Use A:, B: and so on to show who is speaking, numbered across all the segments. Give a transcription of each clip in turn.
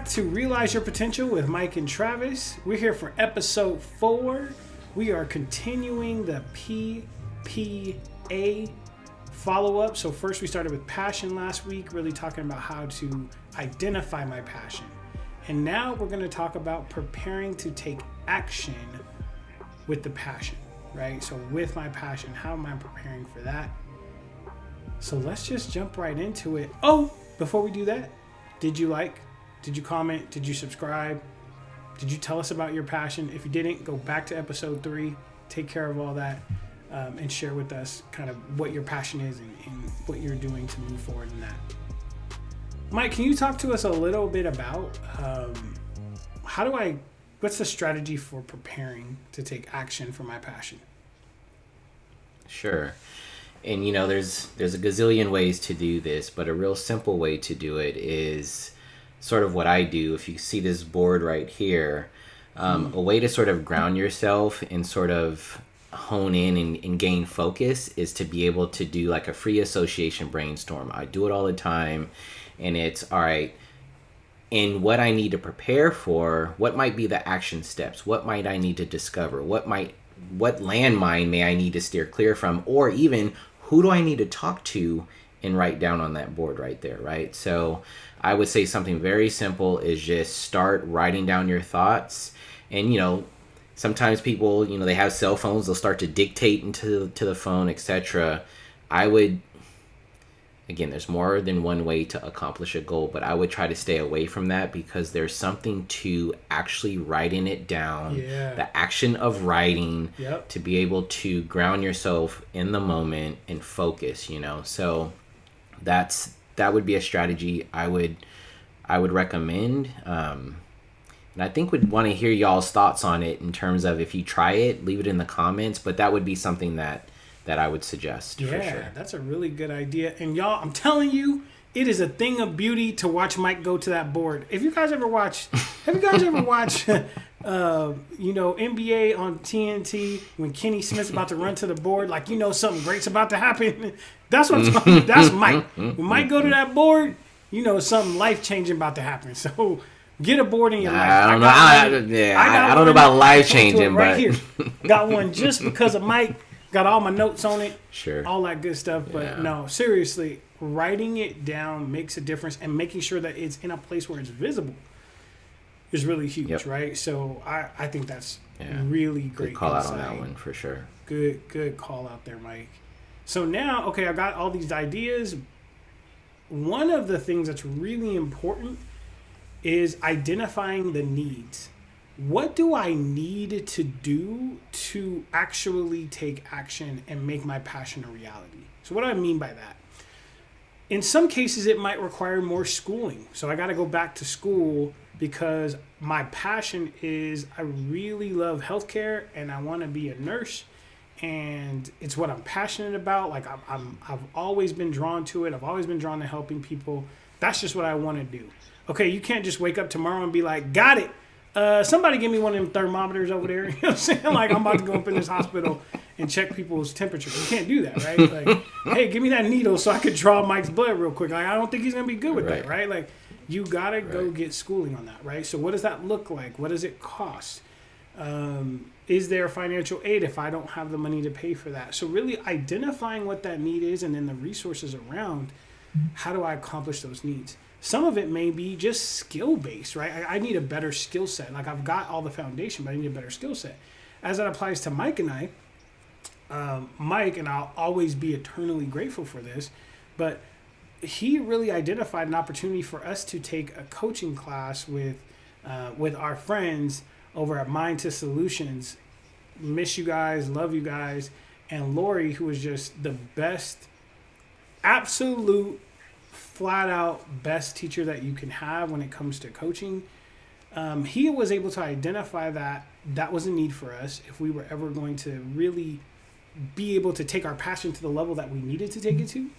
A: to Realize Your Potential with Mike and Travis. We're here for episode 4. We are continuing the PPA follow-up. So first we started with passion last week, really talking about how to identify my passion. And now we're going to talk about preparing to take action with the passion, right? So with my passion, how am I preparing for that? So let's just jump right into it. Oh, before we do that, did you comment? Did you subscribe? Did you tell us about your passion? If you didn't, go back to episode 3, take care of all that, and share with us kind of what your passion is and what you're doing to move forward in that. Mike, can you talk to us a little bit about what's the strategy for preparing to take action for my passion?
B: Sure. And there's a gazillion ways to do this, but a real simple way to do it is sort of what I do. If you see this board right here, a way to sort of ground yourself and sort of hone in and gain focus is to be able to do like a free association brainstorm. I do it all the time, and it's all right. And what I need to prepare for, what might be the action steps? What might I need to discover? What landmine may I need to steer clear from? Or even who do I need to talk to and write down on that board right there, right? So I would say something very simple is just start writing down your thoughts. And, sometimes people, they have cell phones, they'll start to dictate into the phone, etc. Again, there's more than one way to accomplish a goal, but I would try to stay away from that because there's something to actually writing it down, the action of writing, to be able to ground yourself in the moment and focus, So that would be a strategy I would recommend. And I think we'd want to hear y'all's thoughts on it in terms of if you try it, leave it in the comments, but that would be something that I would suggest for sure.
A: Yeah, that's a really good idea. And y'all, I'm telling you, it is a thing of beauty to watch Mike go to that board. If you guys ever watch, NBA on TNT when Kenny Smith's about to run to the board, like something great's about to happen. That's what I'm talking about. That's Mike. When Mike go to that board, something life-changing about to happen. So get a board in your life.
B: I don't know about life-changing,
A: right
B: but
A: here. Got one just because of Mike. Got all my notes on it,
B: sure,
A: all that good stuff. But no, seriously, writing it down makes a difference, and making sure that it's in a place where it's visible is really huge, right? So I think that's really great.
B: Good call out on that one for sure.
A: Good call out there, Mike. So now, okay, I got all these ideas. One of the things that's really important is identifying the needs. What do I need to do to actually take action and make my passion a reality? So what do I mean by that? In some cases, it might require more schooling. So I got to go back to school because my passion is I really love healthcare and I want to be a nurse. And it's what I'm passionate about. Like I've always been drawn to it. I've always been drawn to helping people. That's just what I want to do. Okay, you can't just wake up tomorrow and be like, got it. Somebody give me one of them thermometers over there. You know what I'm saying? Like, I'm about to go up in this hospital and check people's temperature. You can't do that, right? Like, hey, give me that needle so I could draw Mike's blood real quick. Like, I don't think he's going to be good with that, right? Like, you got to go get schooling on that, right? So what does that look like? What does it cost? Is there financial aid if I don't have the money to pay for that? So really identifying what that need is and then the resources around, how do I accomplish those needs? Some of it may be just skill-based, right? I need a better skill set. Like, I've got all the foundation, but I need a better skill set. As that applies to Mike and I, Mike, and I'll always be eternally grateful for this, but he really identified an opportunity for us to take a coaching class with our friends over at Mind to Solutions. Miss you guys, love you guys. And Lori, who was just the best, absolute flat out best teacher that you can have when it comes to coaching. He was able to identify that was a need for us if we were ever going to really be able to take our passion to the level that we needed to take it to.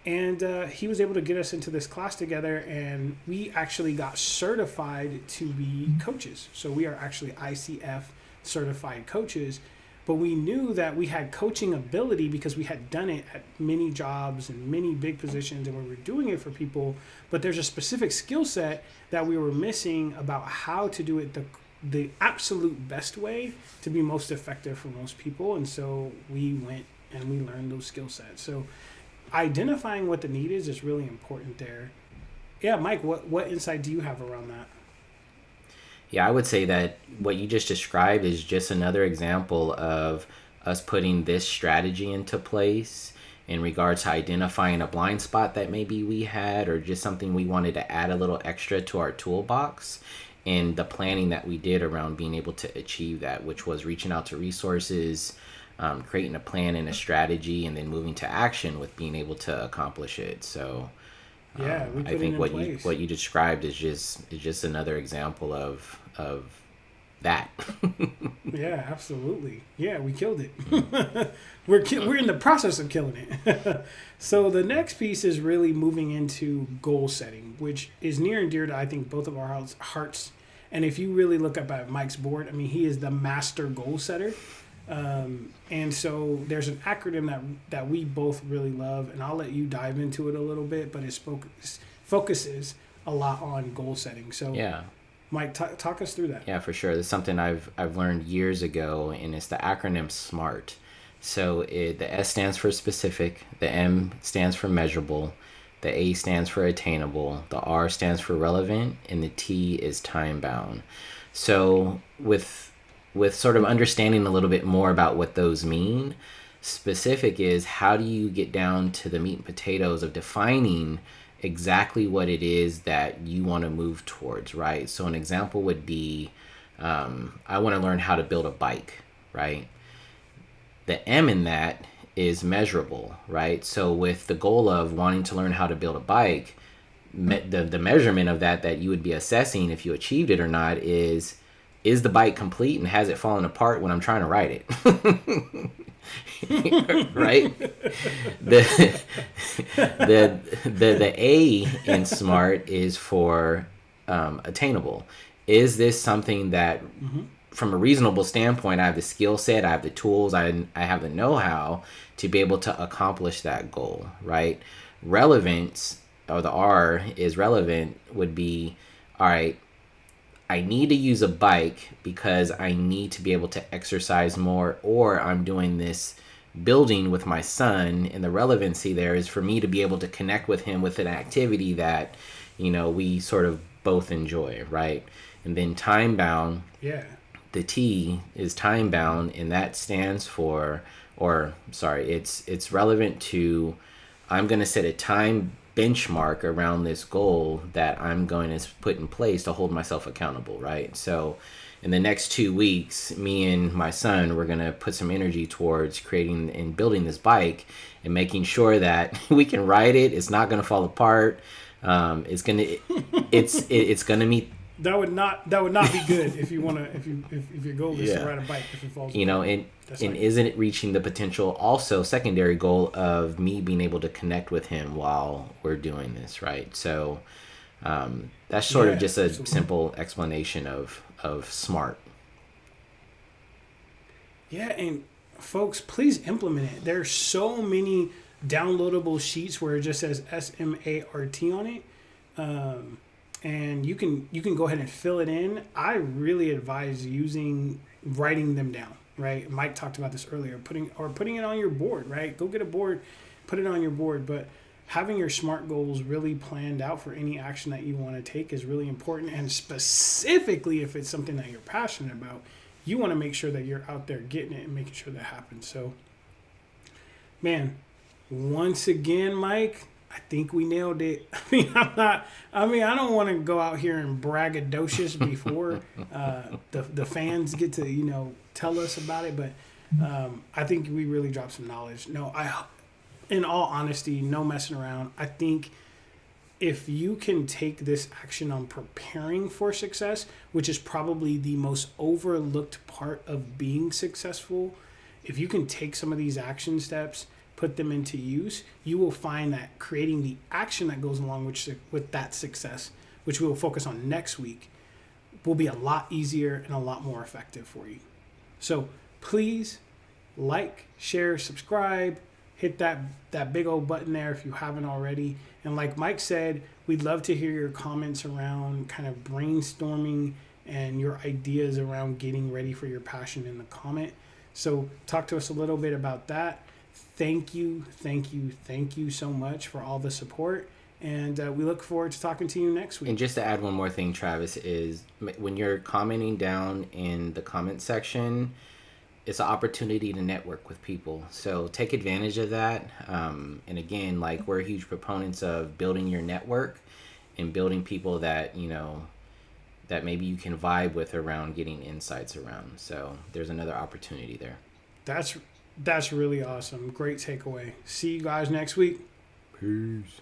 A: And he was able to get us into this class together, and we actually got certified to be coaches. So we are actually ICF certified coaches. but we knew that we had coaching ability because we had done it at many jobs and many big positions and we were doing it for people. But there's a specific skill set that we were missing about how to do it the absolute best way to be most effective for most people. And so we went and we learned those skill sets. So identifying what the need is really important there. Yeah, Mike, what insight do you have around that?
B: Yeah, I would say that what you just described is just another example of us putting this strategy into place in regards to identifying a blind spot that maybe we had, or just something we wanted to add a little extra to our toolbox, and the planning that we did around being able to achieve that, which was reaching out to resources, creating a plan and a strategy, and then moving to action with being able to accomplish it. So
A: yeah, we put
B: I think
A: it
B: what you described is just another example of that.
A: Yeah, absolutely. Yeah, we killed it. We're in the process of killing it. So the next piece is really moving into goal setting, which is near and dear to I think both of our hearts. And if you really look up at Mike's board, I mean, he is the master goal setter. And so there's an acronym that we both really love, and I'll let you dive into it a little bit, but it focuses a lot on goal setting. So
B: Yeah.
A: Mike, talk us through that.
B: Yeah, for sure. It's something I've learned years ago, and it's the acronym SMART. So the S stands for specific, the M stands for measurable, the A stands for attainable, the R stands for relevant, and the T is time bound. So with sort of understanding a little bit more about what those mean, specific is how do you get down to the meat and potatoes of defining exactly what it is that you want to move towards, right? So an example would be, I want to learn how to build a bike, right? The M in that is measurable, right? So with the goal of wanting to learn how to build a bike, the measurement of that you would be assessing if you achieved it or not is the bike complete and has it fallen apart when I'm trying to ride it? Right? The A in SMART is for attainable. Is this something that, from a reasonable standpoint, I have the skill set, I have the tools, I have the know-how to be able to accomplish that goal, right? Relevance, or the R is relevant, would be, all right, I need to use a bike because I need to be able to exercise more, or I'm doing this building with my son, and the relevancy there is for me to be able to connect with him with an activity that, we sort of both enjoy, right? And then time bound,
A: Yeah.
B: the T is time bound, and that stands for, it's relevant to, I'm going to set a time benchmark around this goal that I'm going to put in place to hold myself accountable, right? So in the next 2 weeks, me and my son, we're going to put some energy towards creating and building this bike and making sure that we can ride it. It's not going to fall apart. It's going to meet.
A: That would not be good if you want to if your goal is to ride a bike if it falls apart.
B: And isn't it reaching the potential also secondary goal of me being able to connect with him while we're doing this, right? So that's sort of just a simple explanation of SMART.
A: Yeah, and folks, please implement it. There's so many downloadable sheets where it just says SMART on it. And you can go ahead and fill it in. I really advise writing them down, right? Mike talked about this earlier, putting it on your board, right? Go get a board, put it on your board. But having your SMART goals really planned out for any action that you want to take is really important. And specifically, if it's something that you're passionate about, you want to make sure that you're out there getting it and making sure that happens. So, man, once again, Mike, I think we nailed it. I don't want to go out here and braggadocious before the fans get to, tell us about it. But I think we really dropped some knowledge. No, in all honesty, no messing around. I think if you can take this action on preparing for success, which is probably the most overlooked part of being successful, if you can take some of these action steps, put them into use, you will find that creating the action that goes along with that success, which we will focus on next week, will be a lot easier and a lot more effective for you. So please like, share, subscribe, hit that big old button there if you haven't already. And like Mike said, we'd love to hear your comments around kind of brainstorming and your ideas around getting ready for your passion in the comment. So talk to us a little bit about that. Thank you so much for all the support. And we look forward to talking to you next week.
B: And just to add one more thing, Travis, is when you're commenting down in the comment section, it's an opportunity to network with people. So take advantage of that. And again, like, we're huge proponents of building your network and building people that, you know, that maybe you can vibe with around getting insights around. So there's another opportunity there.
A: That's really awesome. Great takeaway. See you guys next week.
B: Peace.